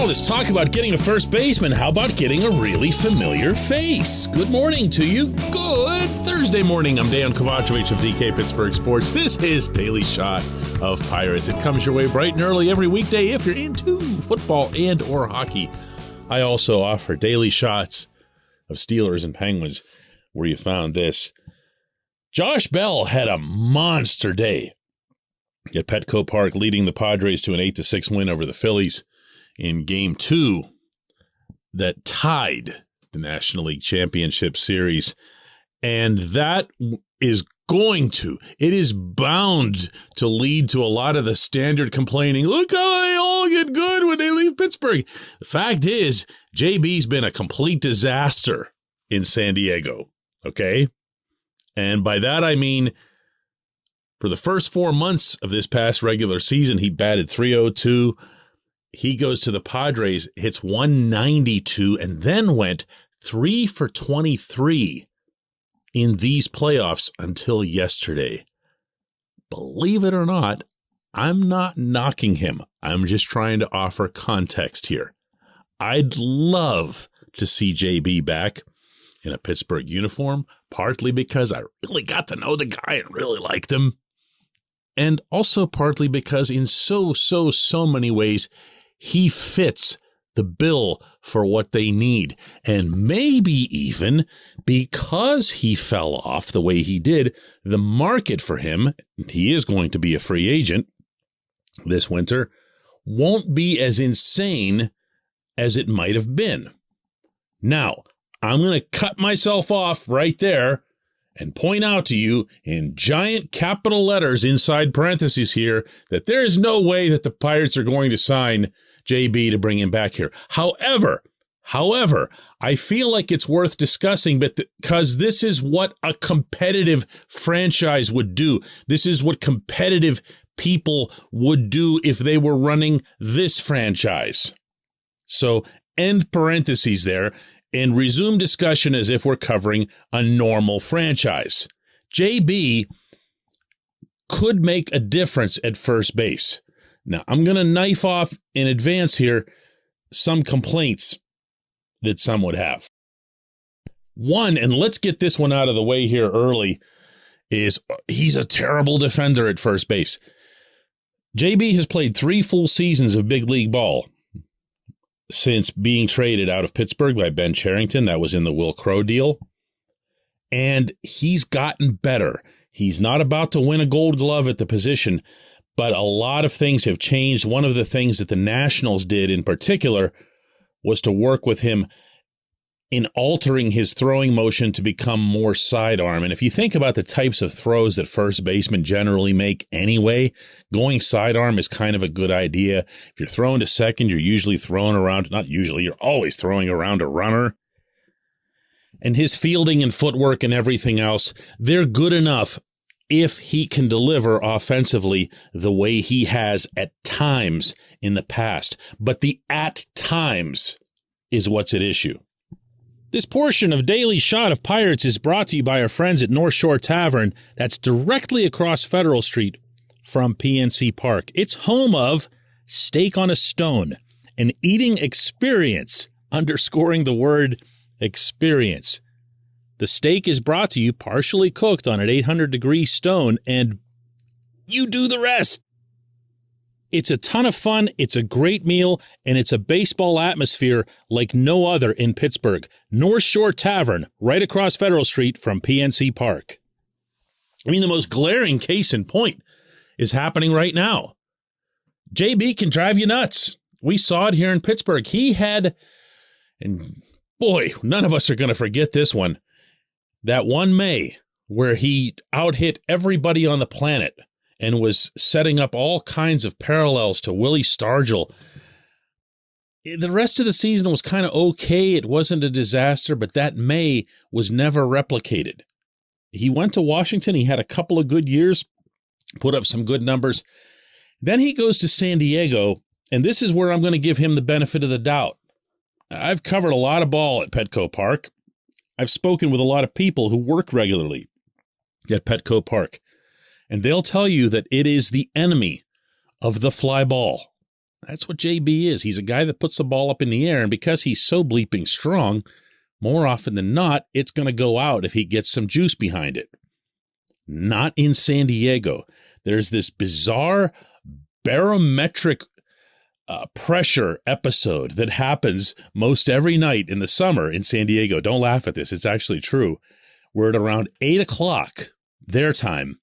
all this talk about getting a first baseman, how about getting a really familiar face? Good morning to you. Good Thursday morning. I'm Dejan Kovacevic of DK Pittsburgh Sports. This is Daily Shot of Pirates. It comes your way bright and early every weekday if you're into football and or hockey. I also offer daily shots of Steelers and Penguins where you found this. Josh Bell had a monster day at Petco Park, leading the Padres to an 8-6 win over the Phillies in Game 2 that tied the National League Championship Series. And that is it is bound to lead to a lot of the standard complaining. Look how they all get good when they leave Pittsburgh. The fact is, JB's been a complete disaster in San Diego, okay? And by that I mean, for the first 4 months of this past regular season, he batted .302. He goes to the Padres, hits .192, and then went 3 for 23 in these playoffs until yesterday. Believe it or not, I'm not knocking him. I'm just trying to offer context here. I'd love to see JB back in a Pittsburgh uniform, partly because I really got to know the guy and really liked him. And also partly because in so many ways, he fits the bill for what they need. And maybe even because he fell off the way he did, the market for him, he is going to be a free agent this winter, won't be as insane as it might have been. Now, I'm going to cut myself off right there and point out to you in giant capital letters inside parentheses here that there is no way that the Pirates are going to sign JB to bring him back here. However, I feel like it's worth discussing because this is what a competitive franchise would do. This is what competitive people would do if they were running this franchise. So end parentheses there. And resume discussion as if we're covering a normal franchise. JB could make a difference at first base. Now, I'm going to knife off in advance here some complaints that some would have. One, and let's get this one out of the way here early, is he's a terrible defender at first base. JB has played 3 full seasons of big league ball since being traded out of Pittsburgh by Ben Cherington. That was in the Will Crow deal. And he's gotten better. He's not about to win a Gold Glove at the position, but a lot of things have changed. One of the things that the Nationals did in particular was to work with him in altering his throwing motion to become more sidearm. And if you think about the types of throws that first basemen generally make anyway, going sidearm is kind of a good idea. If you're throwing to second, you're usually throwing around, not usually, you're always throwing around a runner. And his fielding and footwork and everything else, they're good enough if he can deliver offensively the way he has at times in the past. But the at times is what's at issue. This portion of Daily Shot of Pirates is brought to you by our friends at North Shore Tavern. That's directly across Federal Street from PNC Park. It's home of Steak on a Stone, an eating experience, underscoring the word experience. The steak is brought to you partially cooked on an 800-degree stone, and you do the rest. It's a ton of fun, it's a great meal, and it's a baseball atmosphere like no other in Pittsburgh. North Shore Tavern, right across Federal Street from PNC Park. I mean, the most glaring case in point is happening right now. JB can drive you nuts. We saw it here in Pittsburgh. He had, and boy, none of us are going to forget this one, that one May where he out-hit everybody on the planet and was setting up all kinds of parallels to Willie Stargell. The rest of the season was kind of okay. It wasn't a disaster, but that May was never replicated. He went to Washington. He had a couple of good years, put up some good numbers. Then he goes to San Diego, and this is where I'm going to give him the benefit of the doubt. I've covered a lot of ball at Petco Park. I've spoken with a lot of people who work regularly at Petco Park. And they'll tell you that it is the enemy of the fly ball. That's what JB is. He's a guy that puts the ball up in the air, and because he's so bleeping strong, more often than not, it's going to go out if he gets some juice behind it. Not in San Diego. There's this bizarre barometric pressure episode that happens most every night in the summer in San Diego. Don't laugh at this. It's actually true. We're at around 8 o'clock their time.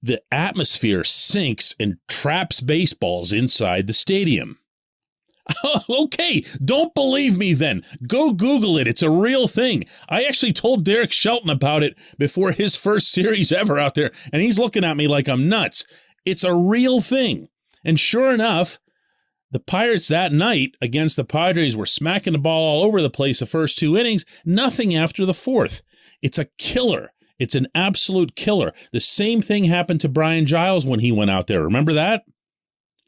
The atmosphere sinks and traps baseballs inside the stadium. Okay, don't believe me then. Go Google it. It's a real thing. I actually told Derek Shelton about it before his first series ever out there, and he's looking at me like I'm nuts. It's a real thing. And sure enough, the Pirates that night against the Padres were smacking the ball all over the place the first 2 innings, nothing after the fourth. It's a killer. It's an absolute killer. The same thing happened to Brian Giles when he went out there. Remember that?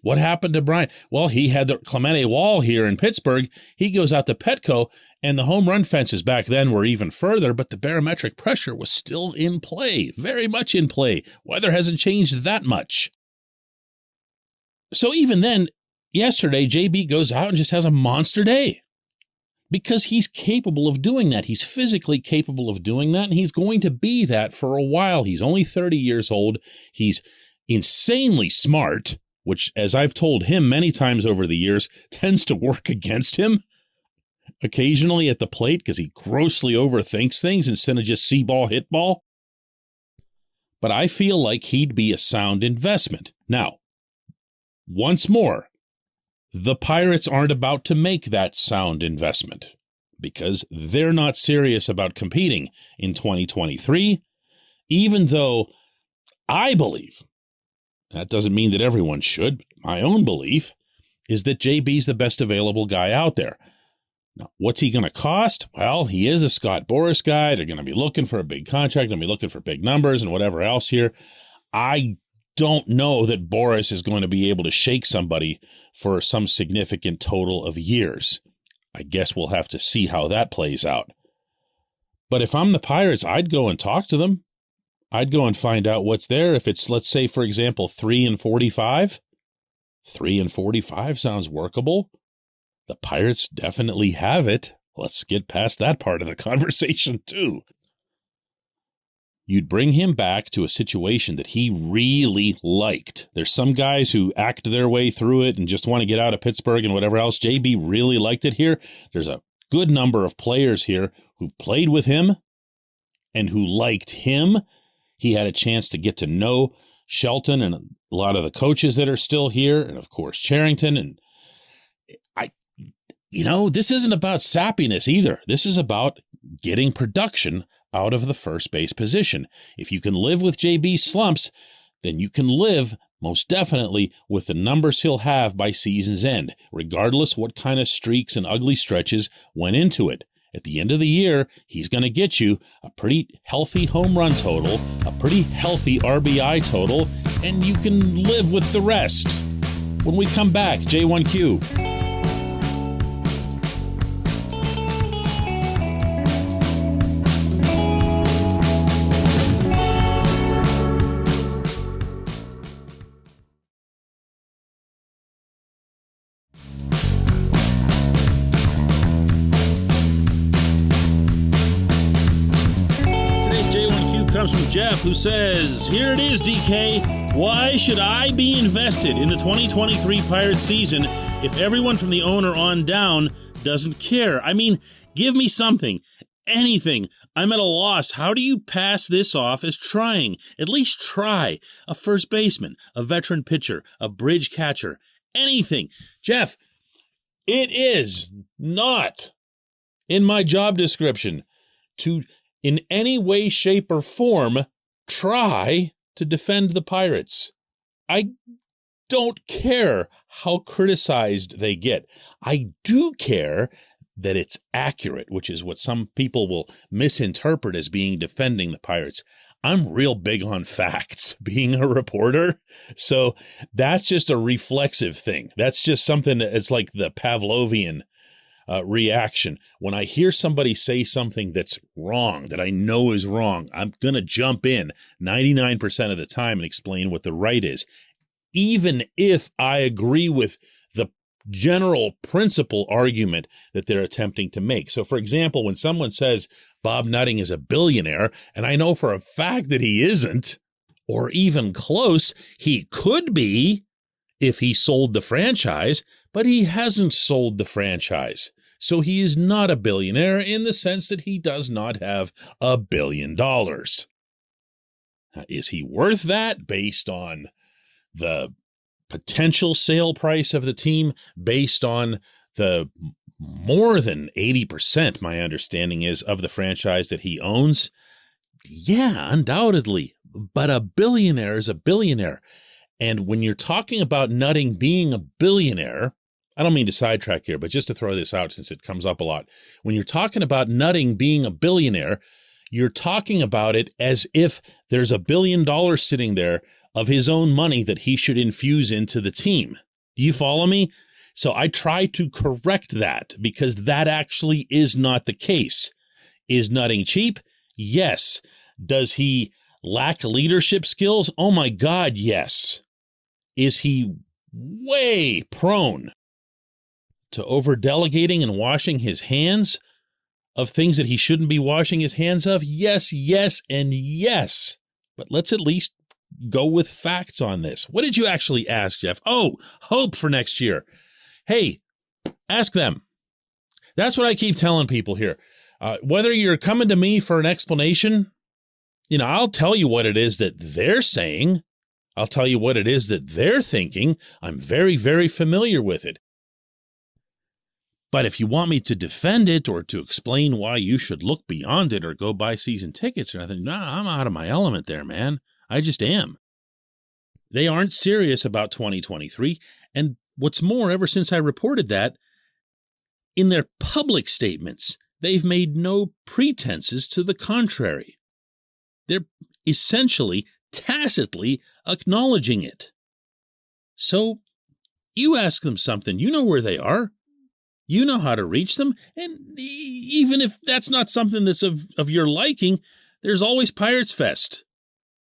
What happened to Brian? Well, he had the Clemente wall here in Pittsburgh. He goes out to Petco, and the home run fences back then were even further, but the barometric pressure was still in play, very much in play. Weather hasn't changed that much. So even then, yesterday, JB goes out and just has a monster day because he's capable of doing that. He's physically capable of doing that, and he's going to be that for a while. He's only 30 years old. He's insanely smart, which, as I've told him many times over the years, tends to work against him occasionally at the plate because he grossly overthinks things instead of just see ball, hit ball. But I feel like he'd be a sound investment. Now, once more, the Pirates aren't about to make that sound investment because they're not serious about competing in 2023, even though I believe, that doesn't mean that everyone should, my own belief is that JB's the best available guy out there. Now, what's he going to cost? Well, he is a Scott Boras guy. They're going to be looking for a big contract. They're going to be looking for big numbers and whatever else here. I don't know that Boras is going to be able to shake somebody for some significant total of years. I guess we'll have to see how that plays out. But if I'm the Pirates, I'd go and talk to them. I'd go and find out what's there. If it's, let's say, for example, 3 and 45. 3 and 45 sounds workable. The Pirates definitely have it. Let's get past that part of the conversation, too. You'd bring him back to a situation that he really liked. There's some guys who act their way through it and just want to get out of Pittsburgh and whatever else. JB really liked it here. There's a good number of players here who played with him and who liked him. He had a chance to get to know Shelton and a lot of the coaches that are still here, and of course Charrington. And this isn't about sappiness either. This is about getting production out of the first base position. If you can live with JB's slumps, then you can live most definitely with the numbers he'll have by season's end, regardless what kind of streaks and ugly stretches went into it. At the end of the year, he's going to get you a pretty healthy home run total, a pretty healthy RBI total, and you can live with the rest. When we come back, J1Q. Comes from Jeff, who says, here it is, DK. Why should I be invested in the 2023 Pirates season if everyone from the owner on down doesn't care? I mean, give me something, anything. I'm at a loss. How do you pass this off as trying? At least try. A first baseman, a veteran pitcher, a bridge catcher, anything. Jeff, it is not in my job description to in any way, shape, or form, try to defend the Pirates. I don't care how criticized they get. I do care that it's accurate, which is what some people will misinterpret as being defending the Pirates. I'm real big on facts, being a reporter. So that's just a reflexive thing. That's just something that it's like the Pavlovian reaction. When I hear somebody say something that's wrong, that I know is wrong, I'm going to jump in 99% of the time and explain what the right is. even if I agree with the general principle argument that they're attempting to make. So, for example, when someone says Bob Nutting is a billionaire, and I know for a fact that he isn't, or even close, he could be if he sold the franchise, but he hasn't sold the franchise. So he is not a billionaire in the sense that he does not have $1 billion. Now, is he worth that based on the potential sale price of the team, based on the more than 80%, my understanding is, of the franchise that he owns? Yeah, undoubtedly. But a billionaire is a billionaire. And when you're talking about Nutting being a billionaire, I don't mean to sidetrack here, but just to throw this out since it comes up a lot. When you're talking about Nutting being a billionaire, you're talking about it as if there's $1 billion sitting there of his own money that he should infuse into the team. Do you follow me? So I try to correct that because that actually is not the case. Is Nutting cheap? Yes. Does he lack leadership skills? Oh my God, yes. Is he way prone to over-delegating and washing his hands of things that he shouldn't be washing his hands of? Yes, yes, and yes. But let's at least go with facts on this. What did you actually ask, Jeff? Oh, hope for next year. Hey, ask them. That's what I keep telling people here. Whether you're coming to me for an explanation, I'll tell you what it is that they're saying. I'll tell you what it is that they're thinking. I'm very, very familiar with it. But if you want me to defend it or to explain why you should look beyond it or go buy season tickets or anything, I'm out of my element there, man. I just am. They aren't serious about 2023. And what's more, ever since I reported that, in their public statements, they've made no pretenses to the contrary. They're essentially, tacitly acknowledging it. So you ask them something, you know where they are. You know how to reach them, and even if that's not something that's of your liking, there's always Pirates Fest.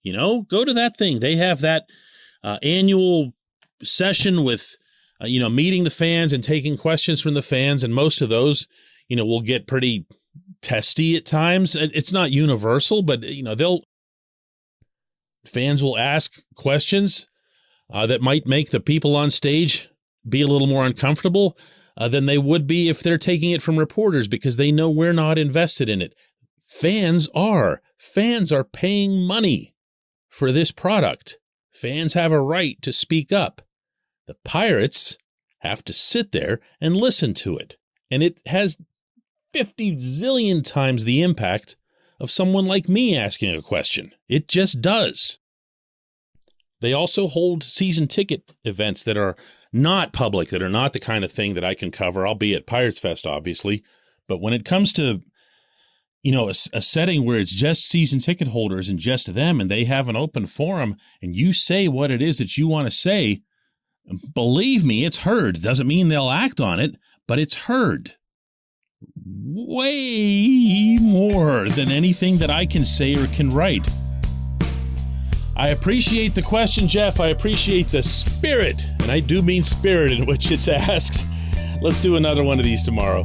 Go to that thing. They have that annual session with, meeting the fans and taking questions from the fans, and most of those, will get pretty testy at times. It's not universal, but, fans will ask questions that might make the people on stage be a little more uncomfortable than they would be if they're taking it from reporters because they know we're not invested in it. Fans are. Fans are paying money for this product. Fans have a right to speak up. The Pirates have to sit there and listen to it. And it has 50 zillion times the impact of someone like me asking a question. It just does. They also hold season ticket events that are not public, that are not the kind of thing that I can cover. I'll be at Pirates Fest, obviously. But when it comes to, a setting where it's just season ticket holders and just them, and they have an open forum, and you say what it is that you want to say, believe me, it's heard. Doesn't mean they'll act on it, but it's heard. Way more than anything that I can say or can write. I appreciate the question, Jeff. I appreciate the spirit, and I do mean spirit in which it's asked. Let's do another one of these tomorrow.